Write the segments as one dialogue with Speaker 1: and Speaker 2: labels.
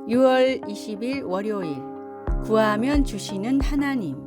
Speaker 1: 6월 20일 월요일, 구하면 주시는 하나님.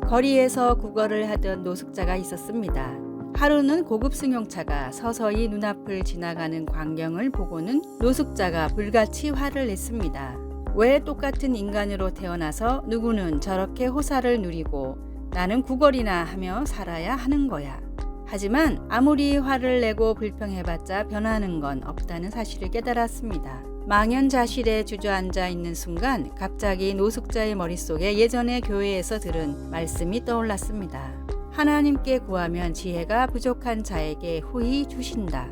Speaker 1: 거리에서 구걸을 하던 노숙자가 있었습니다. 하루는 고급 승용차가 서서히 눈앞을 지나가는 광경을 보고는 노숙자가 불같이 화를 냈습니다. 왜 똑같은 인간으로 태어나서 누구는 저렇게 호사를 누리고 나는 구걸이나 하며 살아야 하는 거야. 하지만 아무리 화를 내고 불평해봤자 변하는 건 없다는 사실을 깨달았습니다. 망연자실에 주저앉아 있는 순간 갑자기 노숙자의 머릿속에 예전에 교회에서 들은 말씀이 떠올랐습니다. 하나님께 구하면 지혜가 부족한 자에게 후히 주신다.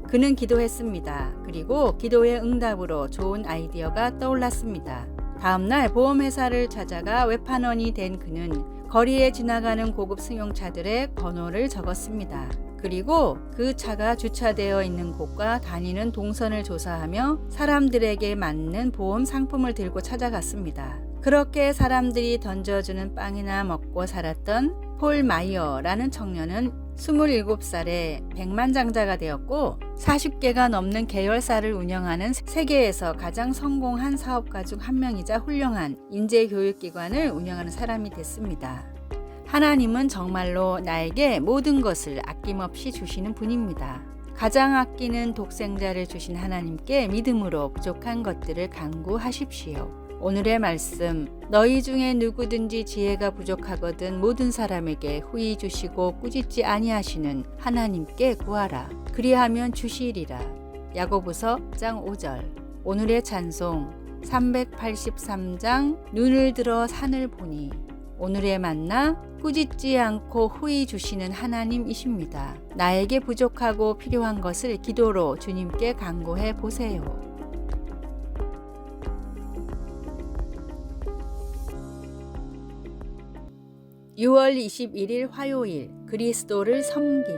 Speaker 1: 그는 기도했습니다. 그리고 기도의 응답으로 좋은 아이디어가 떠올랐습니다. 다음날 보험회사를 찾아가 외판원이 된 그는 거리에 지나가는 고급 승용차들의 번호를 적었습니다. 그리고 그 차가 주차되어 있는 곳과 다니는 동선을 조사하며 사람들에게 맞는 보험 상품을 들고 찾아갔습니다. 그렇게 사람들이 던져주는 빵이나 먹고 살았던 폴 마이어라는 청년은 27살에 백만장자가 되었고 40개가 넘는 계열사를 운영하는 세계에서 가장 성공한 사업가 중 한 명이자 훌륭한 인재교육기관을 운영하는 사람이 됐습니다. 하나님은 정말로 나에게 모든 것을 아낌없이 주시는 분입니다. 가장 아끼는 독생자를 주신 하나님께 믿음으로 부족한 것들을 간구하십시오. 오늘의 말씀, 너희 중에 누구든지 지혜가 부족하거든 모든 사람에게 후히 주시고 꾸짖지 아니하시는 하나님께 구하라. 그리하면 주시리라. 야고보서 1장 5절. 오늘의 찬송 383장 눈을 들어 산을 보니. 오늘의 만나 꾸짖지 않고 후히 주시는 하나님이십니다. 나에게 부족하고 필요한 것을 기도로 주님께 간구해 보세요. 6월 21일 화요일, 그리스도를 섬김.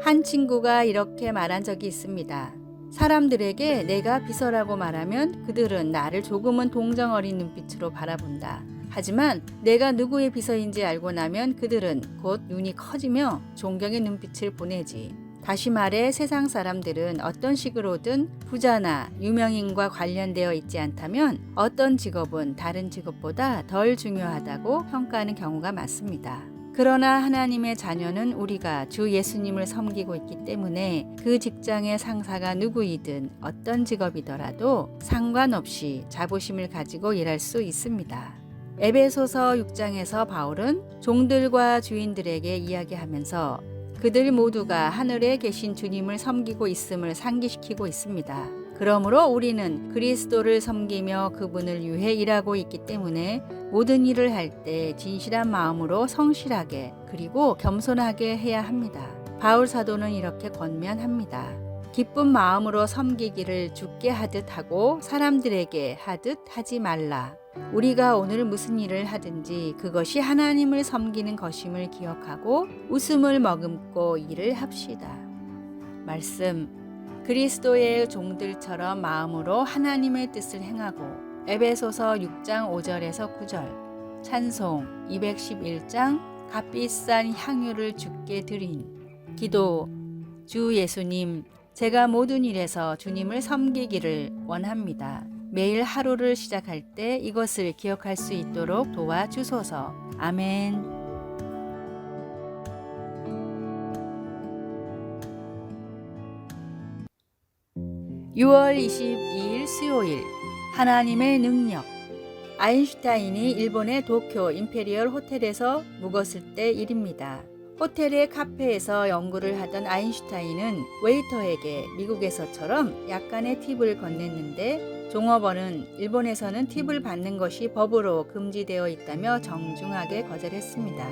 Speaker 1: 한 친구가 이렇게 말한 적이 있습니다. 사람들에게 내가 비서라고 말하면 그들은 나를 조금은 동정 어린 눈빛으로 바라본다. 하지만 내가 누구의 비서인지 알고 나면 그들은 곧 눈이 커지며 존경의 눈빛을 보내지. 다시 말해 세상 사람들은 어떤 식으로든 부자나 유명인과 관련되어 있지 않다면 어떤 직업은 다른 직업보다 덜 중요하다고 평가하는 경우가 많습니다. 그러나 하나님의 자녀는 우리가 주 예수님을 섬기고 있기 때문에 그 직장의 상사가 누구이든 어떤 직업이더라도 상관없이 자부심을 가지고 일할 수 있습니다. 에베소서 6장에서 바울은 종들과 주인들에게 이야기하면서 그들 모두가 하늘에 계신 주님을 섬기고 있음을 상기시키고 있습니다. 그러므로 우리는 그리스도를 섬기며 그분을 위해 일하고 있기 때문에 모든 일을 할 때 진실한 마음으로 성실하게 그리고 겸손하게 해야 합니다. 바울 사도는 이렇게 권면합니다. 기쁜 마음으로 섬기기를 주께 하듯 하고 사람들에게 하듯 하지 말라. 우리가 오늘 무슨 일을 하든지 그것이 하나님을 섬기는 것임을 기억하고 웃음을 머금고 일을 합시다. 말씀, 그리스도의 종들처럼 마음으로 하나님의 뜻을 행하고. 에베소서 6장 5절에서 9절. 찬송 211장 값비싼 향유를 주께 드린. 기도, 주 예수님, 제가 모든 일에서 주님을 섬기기를 원합니다. 매일 하루를 시작할 때 이것을 기억할 수 있도록 도와주소서. 아멘. 6월 22일 수요일, 하나님의 능력. 아인슈타인이 일본의 도쿄 임페리얼 호텔에서 묵었을 때 일입니다. 호텔의 카페에서 연구를 하던 아인슈타인은 웨이터에게 미국에서처럼 약간의 팁을 건넸는데 종업원은 일본에서는 팁을 받는 것이 법으로 금지되어 있다며 정중하게 거절했습니다.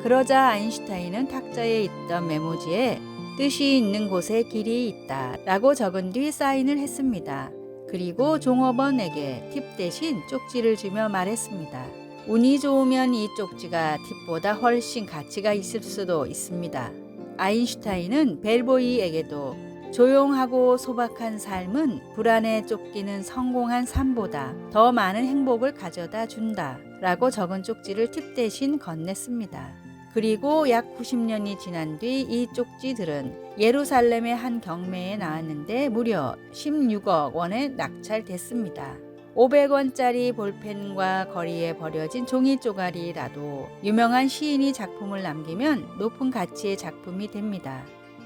Speaker 1: 그러자 아인슈타인은 탁자에 있던 메모지에 뜻이 있는 곳에 길이 있다 라고 적은 뒤 사인을 했습니다. 그리고 종업원에게 팁 대신 쪽지를 주며 말했습니다. 운이 좋으면 이 쪽지가 팁보다 훨씬 가치가 있을 수도 있습니다. 아인슈타인은 벨보이에게도 조용하고 소박한 삶은 불안에 쫓기는 성공한 삶보다 더 많은 행복을 가져다 준다 라고 적은 쪽지를 팁 대신 건넸습니다. 그리고 약 90년이 지난 뒤 이 쪽지들은 예루살렘의 한 경매에 나왔는데 무려 16억 원에 낙찰됐습니다. 500원짜리 볼펜과 거리에 버려진 종이 쪼가리라도 유명한 시인이 작품을 남기면 높은 가치의 작품이 됩니다.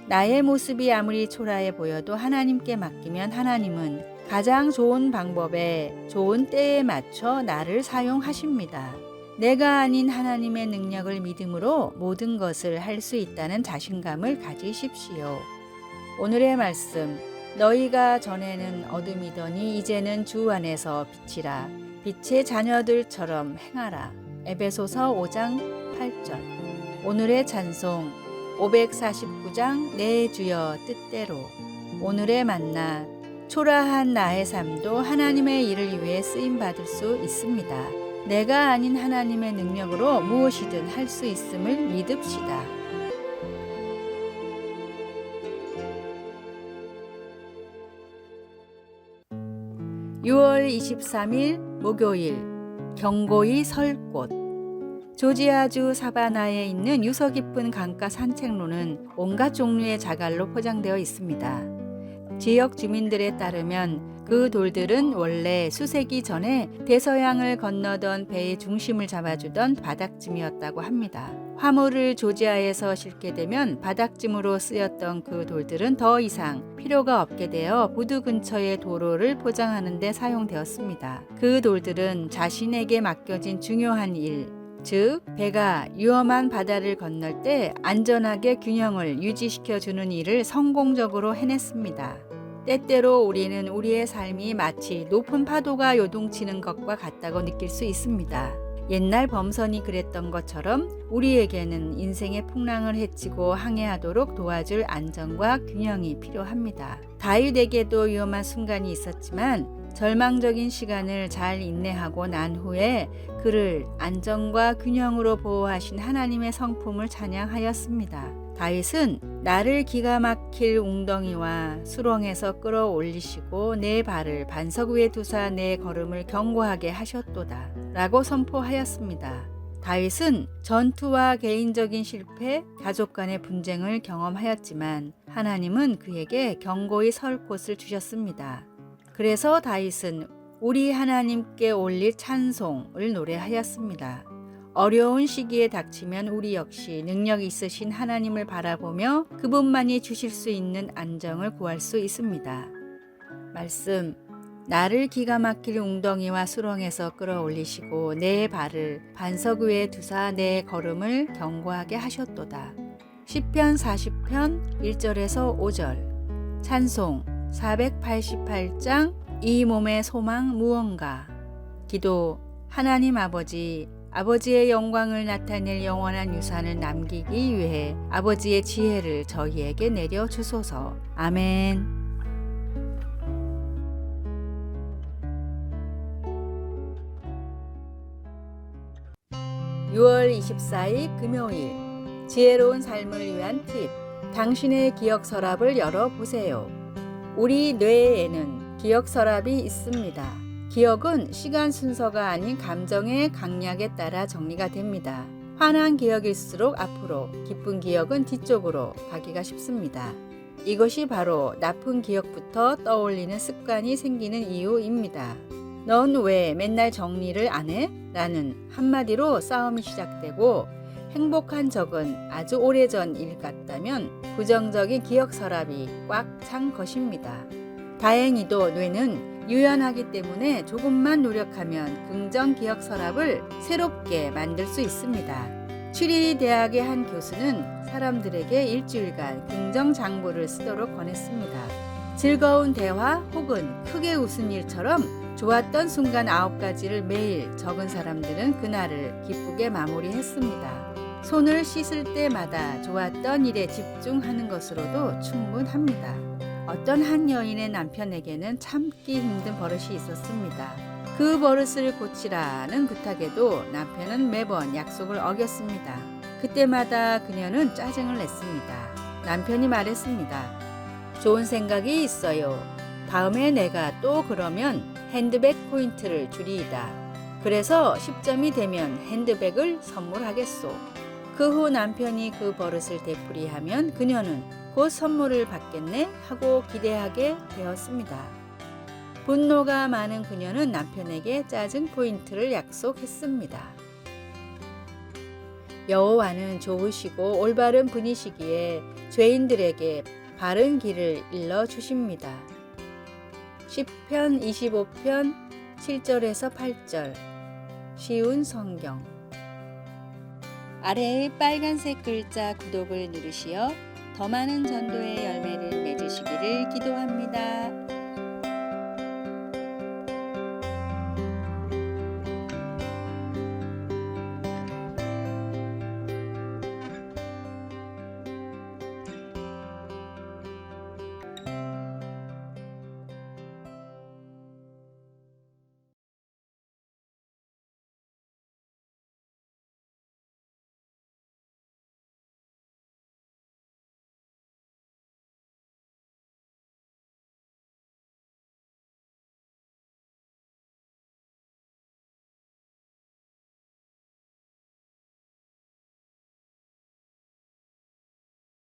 Speaker 1: 나의 모습이 아무리 초라해 보여도 하나님께 맡기면 하나님은 가장 좋은 방법에 좋은 때에 맞춰 나를 사용하십니다. 내가 아닌 하나님의 능력을 믿음으로 모든 것을 할 수 있다는 자신감을 가지십시오. 오늘의 말씀, 너희가 전에는 어둠이더니 이제는 주 안에서 빛이라. 빛의 자녀들처럼 행하라. 에베소서 5장 8절. 오늘의 찬송 549장 내 주여 뜻대로. 오늘의 만나, 초라한 나의 삶도 하나님의 일을 위해 쓰임받을 수 있습니다. 내가 아닌 하나님의 능력으로 무엇이든 할 수 있음을 믿읍시다. 6월 23일 목요일, 경고히 설 곳. 조지아주 사바나에 있는 유서 깊은 강가 산책로는 온갖 종류의 자갈로 포장되어 있습니다. 지역 주민들에 따르면 그 돌들은 원래 수세기 전에 대서양을 건너던 배의 중심을 잡아주던 바닥짐이었다고 합니다. 화물을 조지아에서 싣게 되면 바닥짐으로 쓰였던 그 돌들은 더 이상 필요가 없게 되어 부두 근처의 도로를 포장하는 데 사용되었습니다. 그 돌들은 자신에게 맡겨진 중요한 일, 즉 배가 위험한 바다를 건널 때 안전하게 균형을 유지시켜주는 일을 성공적으로 해냈습니다. 때때로 우리는 우리의 삶이 마치 높은 파도가 요동치는 것과 같다고 느낄 수 있습니다. 옛날 범선이 그랬던 것처럼 우리에게는 인생의 풍랑을 헤치고 항해하도록 도와줄 안전과 균형이 필요합니다. 다윗에게도 위험한 순간이 있었지만 절망적인 시간을 잘 인내하고 난 후에 그를 안전과 균형으로 보호하신 하나님의 성품을 찬양하였습니다. 다윗은 나를 기가 막힐 웅덩이와 수렁에서 끌어올리시고 내 발을 반석 위에 두사 내 걸음을 견고하게 하셨도다 라고 선포하였습니다. 다윗은 전투와 개인적인 실패, 가족 간의 분쟁을 경험하였지만 하나님은 그에게 견고히 설 곳을 주셨습니다. 그래서 다윗은 우리 하나님께 올릴 찬송을 노래하였습니다. 어려운 시기에 닥치면 우리 역시 능력 있으신 하나님을 바라보며 그분만이 주실 수 있는 안정을 구할 수 있습니다. 말씀, 나를 기가 막힐 웅덩이와 수렁에서 끌어올리시고 내 발을 반석 위에 두사 내 걸음을 견고하게 하셨도다. 시편 40편 1절에서 5절. 찬송 488장 이 몸의 소망 무언가. 기도, 하나님 아버지의 영광을 나타낼 영원한 유산을 남기기 위해 아버지의 지혜를 저희에게 내려주소서. 아멘. 6월 24일 금요일, 지혜로운 삶을 위한 팁. 당신의 기억 서랍을 열어보세요. 우리 뇌에는 기억 서랍이 있습니다. 기억은 시간 순서가 아닌 감정의 강약에 따라 정리가 됩니다. 화난 기억일수록 앞으로, 기쁜 기억은 뒤쪽으로 가기가 쉽습니다. 이것이 바로 나쁜 기억부터 떠올리는 습관이 생기는 이유입니다. 넌 왜 맨날 정리를 안 해? 라는 한마디로 싸움이 시작되고, 행복한 적은 아주 오래전 일 같다면 부정적인 기억 서랍이 꽉 찬 것입니다. 다행히도 뇌는 유연하기 때문에 조금만 노력하면 긍정 기억 서랍을 새롭게 만들 수 있습니다. 추리리 대학의 한 교수는 사람들에게 일주일간 긍정 장부를 쓰도록 권했습니다. 즐거운 대화 혹은 크게 웃은 일처럼 좋았던 순간 9가지를 매일 적은 사람들은 그날을 기쁘게 마무리했습니다. 손을 씻을 때마다 좋았던 일에 집중하는 것으로도 충분합니다. 어떤 한 여인의 남편에게는 참기 힘든 버릇이 있었습니다. 그 버릇을 고치라는 부탁에도 남편은 매번 약속을 어겼습니다. 그때마다 그녀는 짜증을 냈습니다. 남편이 말했습니다. 좋은 생각이 있어요. 다음에 내가 또 그러면 핸드백 포인트를 주리이다. 그래서 10점이 되면 핸드백을 선물하겠소. 그 후 남편이 그 버릇을 되풀이하면 그녀는 곧 선물을 받겠네 하고 기대하게 되었습니다. 분노가 많은 그녀는 남편에게 짜증 포인트를 약속했습니다. 여호와는 좋으시고 올바른 분이시기에 죄인들에게 바른 길을 일러 주십니다. 시편 25편 7절에서 8절. 쉬운 성경. 아래의 빨간색 글자 구독을 누르시어 더 많은 전도의 열매를 맺으시기를 기도합니다.